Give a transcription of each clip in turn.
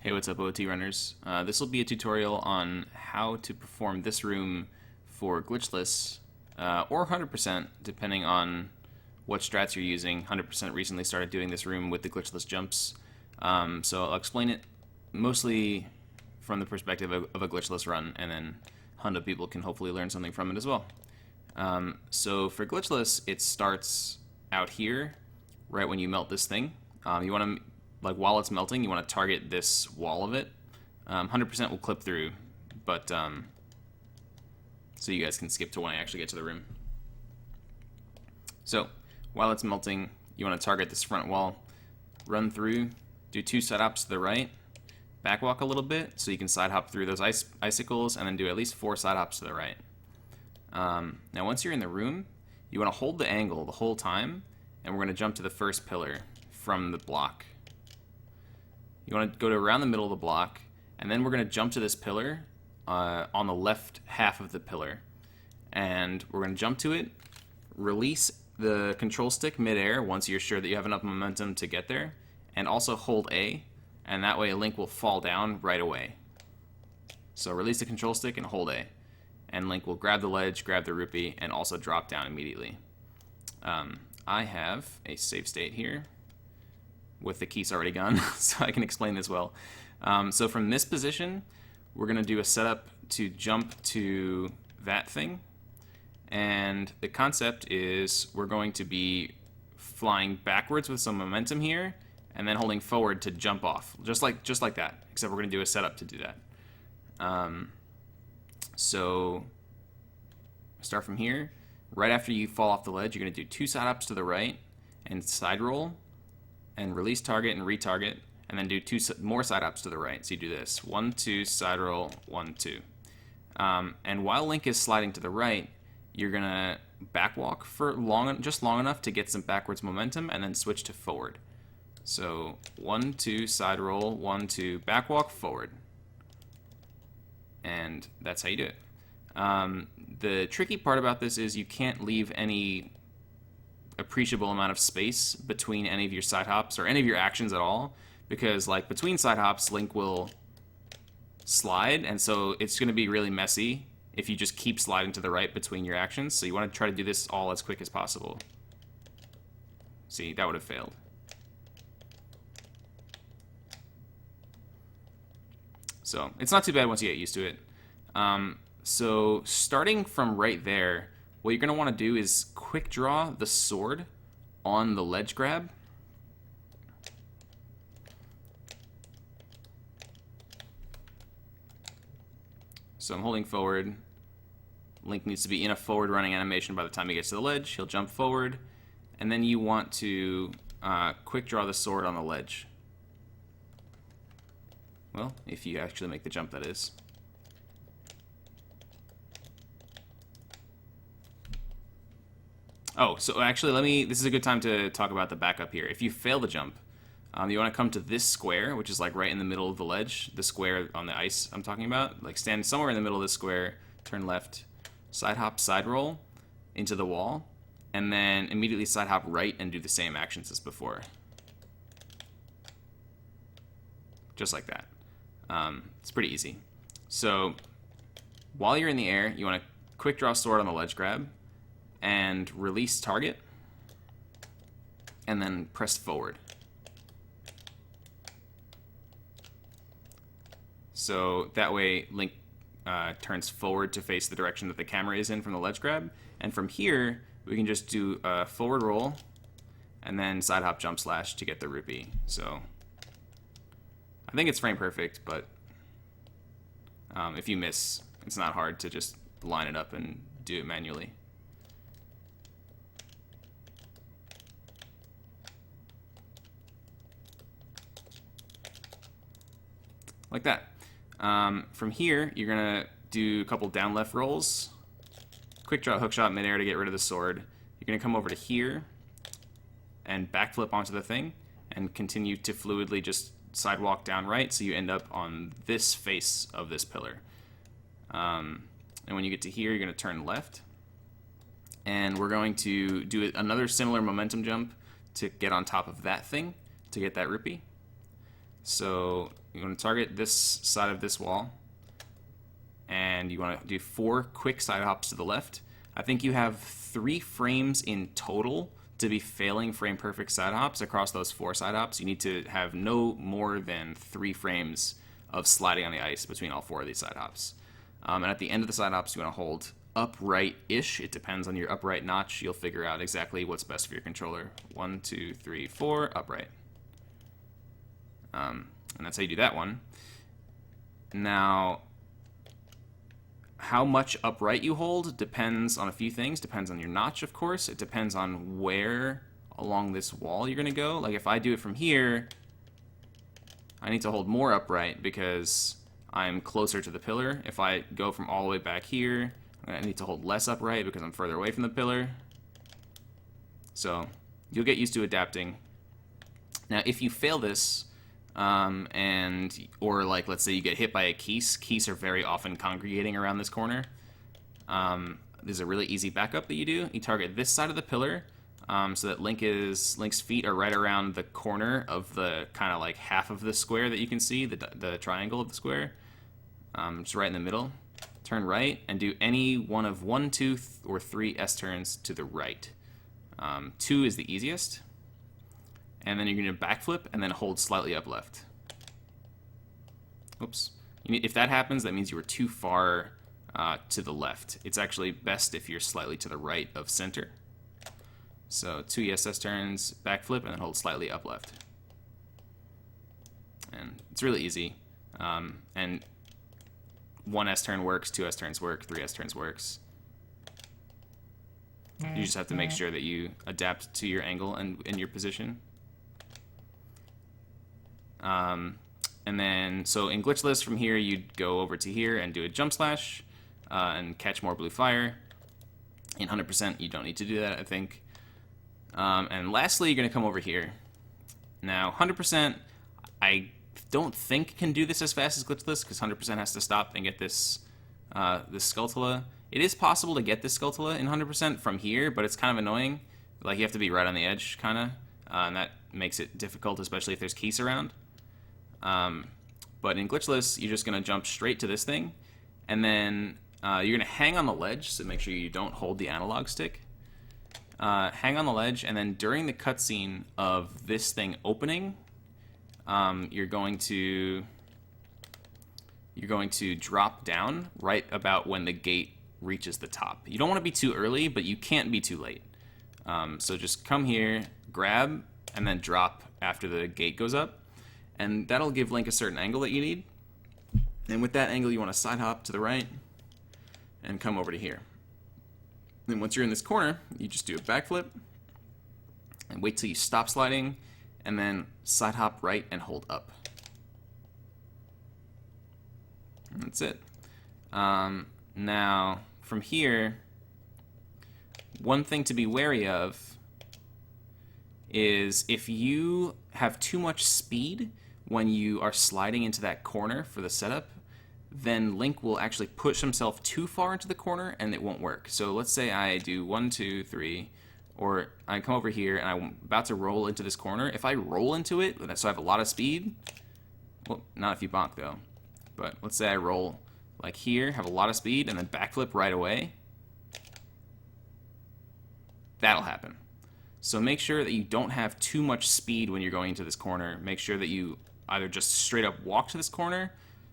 Hey, what's up, OT runners? This will be a tutorial on how to perform this room for Glitchless, or 100%, depending on what strats you're using. 100% recently started doing this room with the Glitchless jumps, so I'll explain it mostly from the perspective of a Glitchless run, and then 100 people can hopefully learn something from it as well. So for Glitchless, it starts out here, right when you melt this thing. You want to, like, while it's melting, you want to target this wall of it. 100% will clip through, but so you guys can skip to when I actually get to the room. So while it's melting, you want to target this front wall, run through, do 2 side hops to the right, back walk a little bit so you can side hop through those icicles, and then do at least 4 side hops to the right. Now once you're in the room, you want to hold the angle the whole time, and we're going to jump to the first pillar from the block. You want to go to around the middle of the block, and then we're going to jump to this pillar on the left half of the pillar. And we're going to jump to it, release the control stick midair once you're sure that you have enough momentum to get there, and also hold A, and that way Link will fall down right away. So release the control stick and hold A, and Link will grab the ledge, grab the rupee, and also drop down immediately. I have a save state here with the keys already gone, so I can explain this well. So from this position, we're going to do a setup to jump to that thing. And the concept is we're going to be flying backwards with some momentum here, and then holding forward to jump off, just like that, except we're going to do a setup to do that. So start from here. Right after you fall off the ledge, you're going to do 2 side hops to the right and side roll, and release target and retarget, and then do 2 more side hops to the right. So you do this: 1, 2, side roll, 1, 2. And while Link is sliding to the right, you're gonna back walk for just long enough to get some backwards momentum, and then switch to forward. So 1, 2, side roll, 1, 2, back walk, forward, and that's how you do it. The tricky part about this is you can't leave any appreciable amount of space between any of your side hops or any of your actions at all, because like between side hops, Link will slide, and so it's going to be really messy if you just keep sliding to the right between your actions. So you want to try to do this all as quick as possible. See, that would have failed. So it's not too bad once you get used to it. So starting from right there, what you're going to want to do is quick draw the sword on the ledge grab. So I'm holding forward. Link needs to be in a forward running animation by the time he gets to the ledge. He'll jump forward, and then you want to quick draw the sword on the ledge. Well, if you actually make the jump, that is. Oh, so actually, this is a good time to talk about the backup here. If you fail the jump, you want to come to this square, which is like right in the middle of the ledge, the square on the ice I'm talking about. Like stand somewhere in the middle of this square, turn left, side hop, side roll into the wall, and then immediately side hop right and do the same actions as before. Just like that. It's pretty easy. So while you're in the air, you want to quick draw sword on the ledge grab, and release target, and then press forward. So that way Link turns forward to face the direction that the camera is in from the ledge grab, and from here we can just do a forward roll and then side hop jump slash to get the rupee. So I think it's frame perfect, but if you miss, it's not hard to just line it up and do it manually. Like that. From here, you're going to do a couple down left rolls, quick draw hook shot midair to get rid of the sword. You're going to come over to here and backflip onto the thing and continue to fluidly just sidewalk down right, so you end up on this face of this pillar. And when you get to here, you're going to turn left, and we're going to do another similar momentum jump to get on top of that thing to get that rupee. So you want to target this side of this wall, and you want to do 4 quick side hops to the left. I think you have 3 frames in total to be failing frame perfect side hops across those 4 side hops. You need to have no more than 3 frames of sliding on the ice between all 4 of these side hops. And at the end of the side hops, you want to hold upright-ish. It depends on your upright notch. You'll figure out exactly what's best for your controller. 1, 2, 3, 4, upright. And that's how you do that one. Now, how much upright you hold depends on a few things. Depends on your notch, of course. It depends on where along this wall you're going to go. Like if I do it from here, I need to hold more upright because I'm closer to the pillar. If I go from all the way back here, I need to hold less upright because I'm further away from the pillar. So you'll get used to adapting. Now, if you fail this, or like let's say you get hit by a keese. Keese are very often congregating around this corner. There's a really easy backup that you do. You target this side of the pillar, so that Link's feet are right around the corner of the kind of like half of the square that you can see, the triangle of the square, just right in the middle. Turn right and do any one of 1, 2, or 3 S turns to the right. 2 is the easiest. And then you're going to backflip and then hold slightly up left. Oops. If that happens, that means you were too far to the left. It's actually best if you're slightly to the right of center. So 2 ESS turns, backflip, and then hold slightly up left. And it's really easy. And 1 S turn works, 2 S turns work, 3 S turns works. You just have to make sure that you adapt to your angle and your position. And then, so in Glitchless from here, you'd go over to here and do a jump slash and catch more blue fire. In 100%, you don't need to do that, I think. And lastly, you're going to come over here. Now, 100%, I don't think can do this as fast as Glitchless because 100% has to stop and get this Skulltula. It is possible to get this Skulltula in 100% from here, but it's kind of annoying. Like, you have to be right on the edge, kind of, and that makes it difficult, especially if there's keys around. But in Glitchless, you're just going to jump straight to this thing, and then you're going to hang on the ledge, so make sure you don't hold the analog stick. Hang on the ledge, and then during the cutscene of this thing opening, you're going to drop down right about when the gate reaches the top. You don't want to be too early, but you can't be too late. So just come here, grab, and then drop after the gate goes up. And that'll give Link a certain angle that you need. And with that angle, you want to side hop to the right and come over to here. Then once you're in this corner, you just do a backflip and wait till you stop sliding, and then side hop right and hold up. And that's it. Now, from here, one thing to be wary of is if you have too much speed when you are sliding into that corner for the setup, then Link will actually push himself too far into the corner and it won't work. So let's say I do 1, 2, 3, or I come over here and I'm about to roll into this corner. If I roll into it, so I have a lot of speed, well, not if you bonk though, but let's say I roll like here, have a lot of speed, and then backflip right away, that'll happen. So make sure that you don't have too much speed when you're going into this corner. Make sure that you either just straight up walk to this corner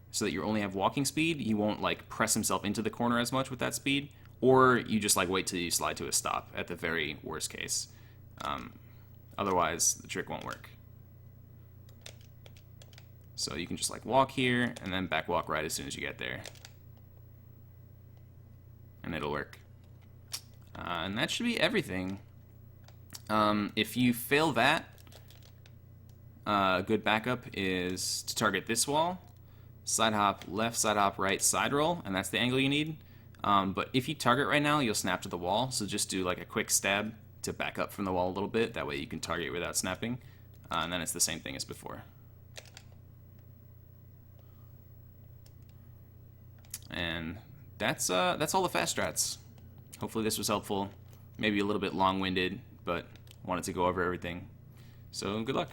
so that you only have walking speed. You won't like press himself into the corner as much with that speed, or you just like wait till you slide to a stop at the very worst case. Otherwise, the trick won't work. So you can just like walk here and then back walk right as soon as you get there. And it'll work. And that should be everything. If you fail that, a good backup is to target this wall, side hop left, side hop right, side roll, and that's the angle you need. But if you target right now, you'll snap to the wall, so just do like a quick stab to back up from the wall a little bit. That way you can target without snapping, and then it's the same thing as before. And that's all the fast strats. Hopefully this was helpful. Maybe a little bit long-winded, but wanted to go over everything. So good luck.